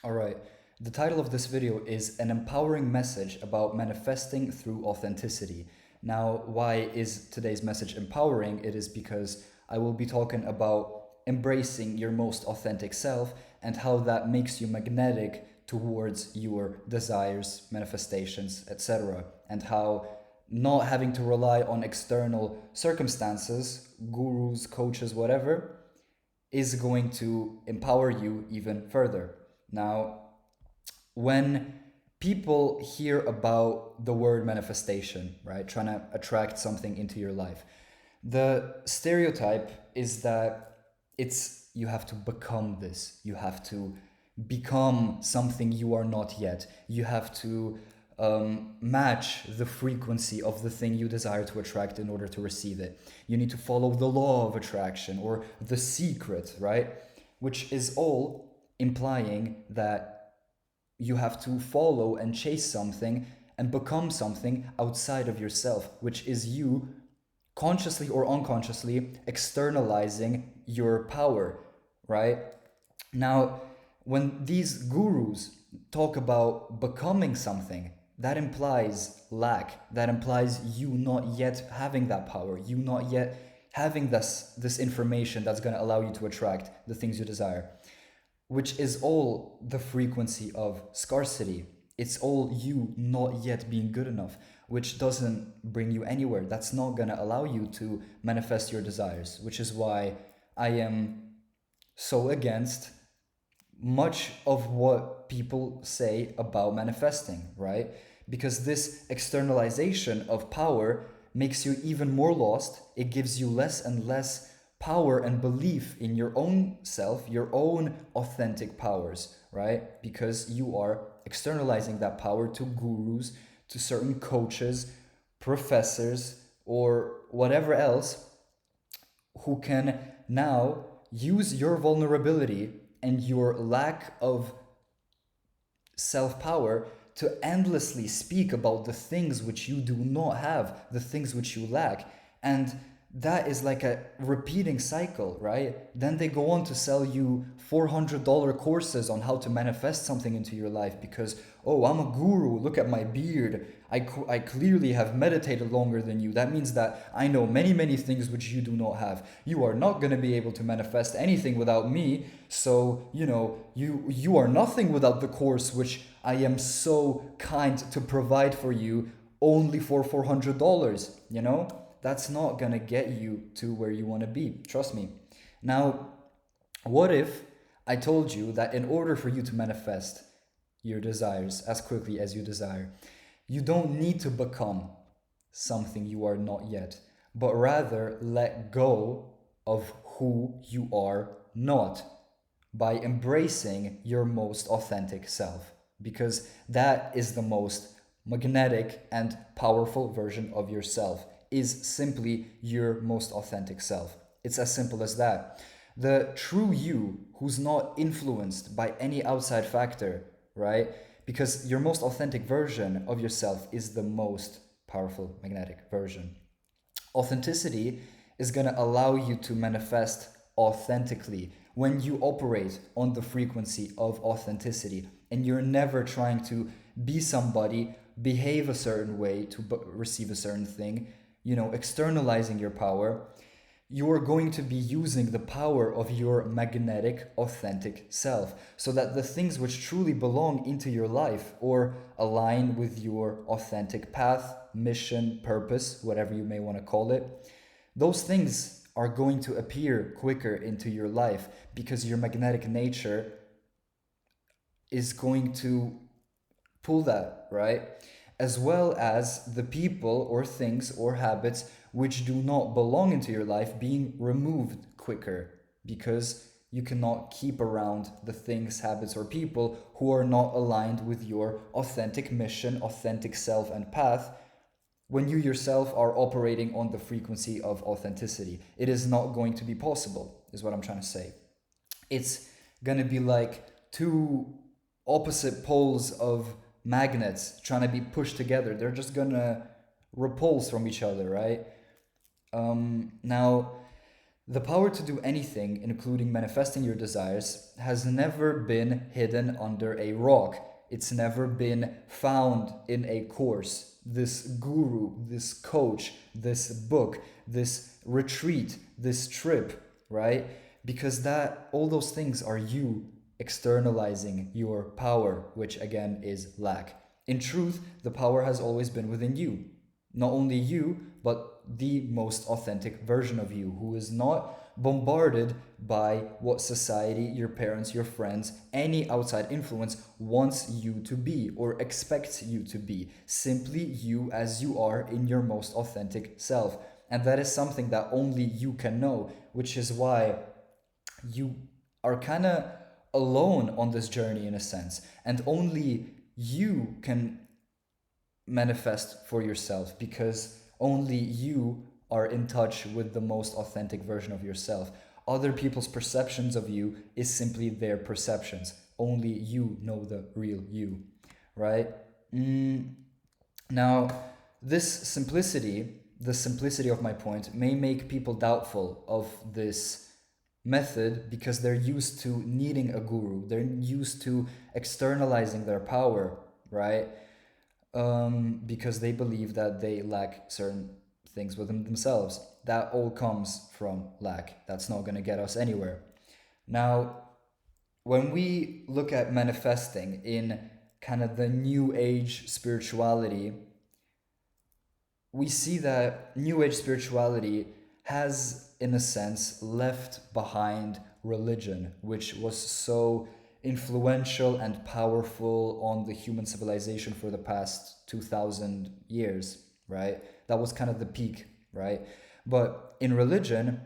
All right. The title of this video is An Empowering Message About Manifesting Through Authenticity. Now, why is today's message empowering? It is because I will be talking about embracing your most authentic self and how that makes you magnetic towards your desires, manifestations, etc. And how not having to rely on external circumstances, gurus, coaches, whatever, is going to empower you even further. Now, when people hear about the word manifestation, right, trying to attract something into your life, the stereotype is that it's you have to become this, you have to become something you are not yet, you have to match the frequency of the thing you desire to attract in order to receive it. You need to follow the law of attraction or the secret, right? Which is all implying that you have to follow and chase something and become something outside of yourself, which is you consciously or unconsciously externalizing your power, right? Now, when these gurus talk about becoming something, that implies lack. That implies you not yet having that power, you not yet having this information that's going to allow you to attract the things you desire, which is all the frequency of scarcity. It's all you not yet being good enough, which doesn't bring you anywhere. That's not going to allow you to manifest your desires, which is why I am so against much of what people say about manifesting, right? Because this externalization of power makes you even more lost. It gives you less and less power and belief in your own self, your own authentic powers, right? Because you are externalizing that power to gurus, to certain coaches, professors, or whatever else who can now use your vulnerability and your lack of self power to endlessly speak about the things which you do not have, the things which you lack. And that is like a repeating cycle, right? Then they go on to sell you $400 courses on how to manifest something into your life because, oh, I'm a guru, look at my beard. I clearly have meditated longer than you. That means that I know many, many things which you do not have. You are not going to be able to manifest anything without me. So, you are nothing without the course which I am so kind to provide for you only for $400, That's not gonna get you to where you want to be. Trust me. Now, what if I told you that in order for you to manifest your desires as quickly as you desire, you don't need to become something you are not yet, but rather let go of who you are not by embracing your most authentic self, because that is the most magnetic and powerful version of yourself, is simply your most authentic self. It's as simple as that. The true you, who's not influenced by any outside factor, right? Because your most authentic version of yourself is the most powerful magnetic version. Authenticity is going to allow you to manifest authentically when you operate on the frequency of authenticity and you're never trying to be somebody, behave a certain way to receive a certain thing, externalizing your power. You are going to be using the power of your magnetic, authentic self so that the things which truly belong into your life or align with your authentic path, mission, purpose, whatever you may want to call it, those things are going to appear quicker into your life because your magnetic nature is going to pull that, right? As well as the people or things or habits which do not belong into your life being removed quicker, because you cannot keep around the things, habits, or people who are not aligned with your authentic mission, authentic self, and path. When you yourself are operating on the frequency of authenticity, it is not going to be possible, is what I'm trying to say. It's going to be like two opposite poles of magnets trying to be pushed together. They're just gonna repulse from each other, right? Now, The power to do anything, including manifesting your desires, has never been hidden under a rock. It's never been found in a course. This guru, this coach, this book, this retreat, this trip, right? Because that all those things are you externalizing your power, which again is lack. In truth, the power has always been within you. Not only you, but the most authentic version of you who is not bombarded by what society, your parents, your friends, any outside influence wants you to be or expects you to be. Simply you as you are in your most authentic self. And that is something that only you can know, which is why you are kind of alone on this journey in a sense. And only you can manifest for yourself because only you are in touch with the most authentic version of yourself. Other people's perceptions of you is simply their perceptions. Only you know the real you, right? Now, this simplicity, the simplicity of my point, may make people doubtful of this method because they're used to needing a guru. They're used to externalizing their power, right? Because they believe that they lack certain things within themselves. That all comes from lack. That's not going to get us anywhere. Now, when we look at manifesting in kind of the new age spirituality, we see that new age spirituality has, in a sense, left behind religion, which was so influential and powerful on the human civilization for the past 2000 years, right? That was kind of the peak, right? But in religion,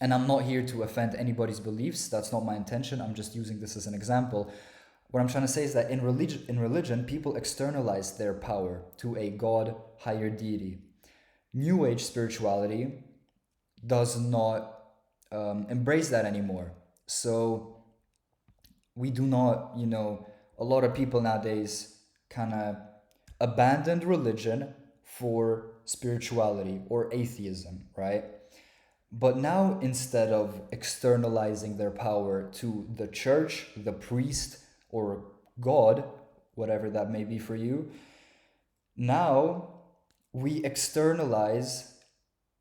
and I'm not here to offend anybody's beliefs, that's not my intention, I'm just using this as an example. What I'm trying to say is that in religion, people externalize their power to a god, higher deity. New age spirituality does not embrace that anymore. So we do not, a lot of people nowadays kind of abandoned religion for spirituality or atheism, right? But now, instead of externalizing their power to the church, the priest, or God, whatever that may be for you, now we externalize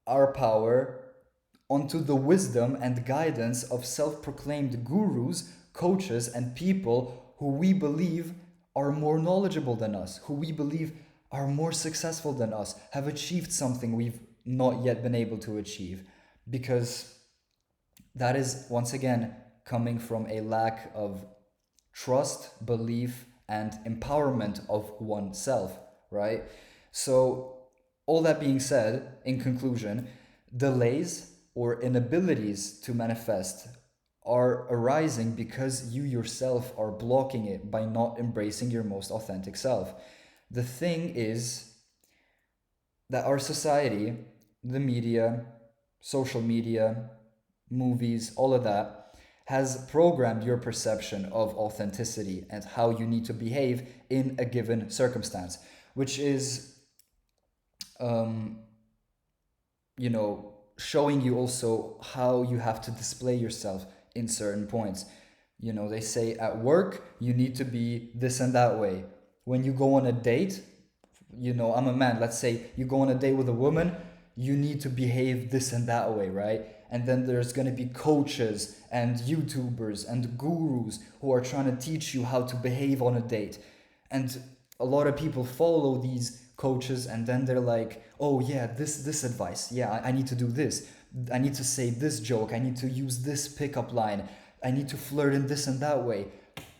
our power onto the wisdom and guidance of self-proclaimed gurus, coaches, and people who we believe are more knowledgeable than us, who we believe are more successful than us, have achieved something we've not yet been able to achieve. Because that is, once again, coming from a lack of trust, belief, and empowerment of oneself, right? So, all that being said, in conclusion, delays or inabilities to manifest are arising because you yourself are blocking it by not embracing your most authentic self. The thing is that our society, the media, social media, movies, all of that, has programmed your perception of authenticity and how you need to behave in a given circumstance, which is, showing you also how you have to display yourself in certain points. They say at work, you need to be this and that way. When you go on a date, I'm a man, let's say you go on a date with a woman, you need to behave this and that way, right? And then there's going to be coaches and YouTubers and gurus who are trying to teach you how to behave on a date. And a lot of people follow these coaches and then they're like, oh yeah, this advice, yeah, I need to do this, I need to say this joke, I need to use this pickup line, I need to flirt in this and that way.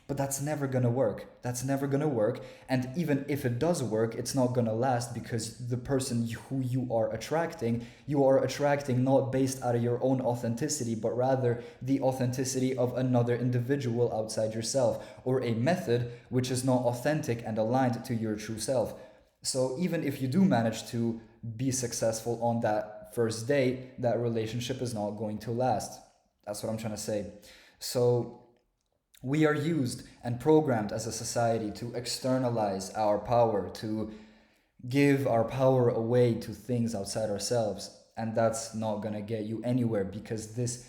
But that's never gonna work. That's never gonna work. And even if it does work, it's not gonna last because the person who you are attracting not based out of your own authenticity, but rather the authenticity of another individual outside yourself, or a method which is not authentic and aligned to your true self. So even if you do manage to be successful on that first date, that relationship is not going to last. That's what I'm trying to say. So we are used and programmed as a society to externalize our power, to give our power away to things outside ourselves. And that's not gonna get you anywhere, because this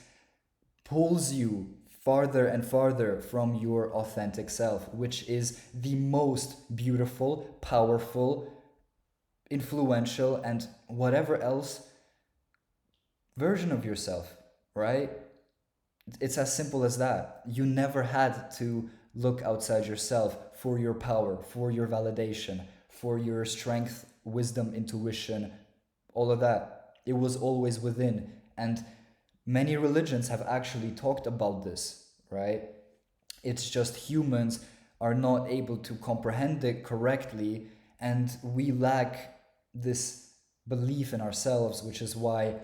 pulls you farther and farther from your authentic self, which is the most beautiful, powerful, influential, and whatever else version of yourself, right? It's as simple as that. You never had to look outside yourself for your power, for your validation, for your strength, wisdom, intuition, all of that. It was always within. And many religions have actually talked about this, right? It's just humans are not able to comprehend it correctly, and we lack this belief in ourselves, which is why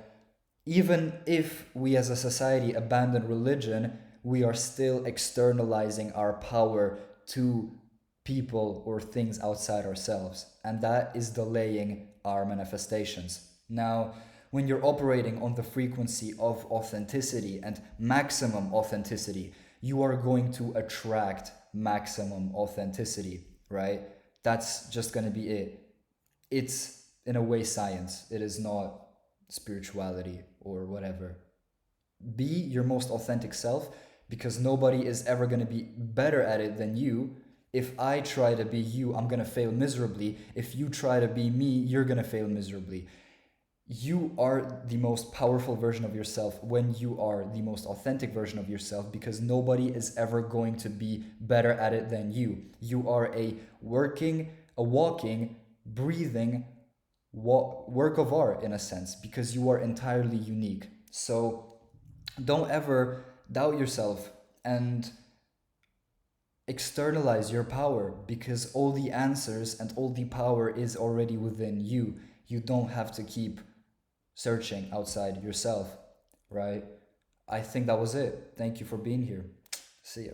even if we as a society abandon religion, we are still externalizing our power to people or things outside ourselves. And that is delaying our manifestations. Now, when you're operating on the frequency of authenticity and maximum authenticity, you are going to attract maximum authenticity, right? That's just going to be it. It's, in a way, science. It is not spirituality or whatever. Be your most authentic self, because nobody is ever going to be better at it than you. If I try to be you, I'm going to fail miserably. If you try to be me, you're going to fail miserably. You are the most powerful version of yourself when you are the most authentic version of yourself, because nobody is ever going to be better at it than you. You are a walking, breathing work of art, in a sense, because you are entirely unique. So don't ever doubt yourself and externalize your power, because all the answers and all the power is already within you. You don't have to keep searching outside yourself, right? I think that was it. Thank you for being here. See ya.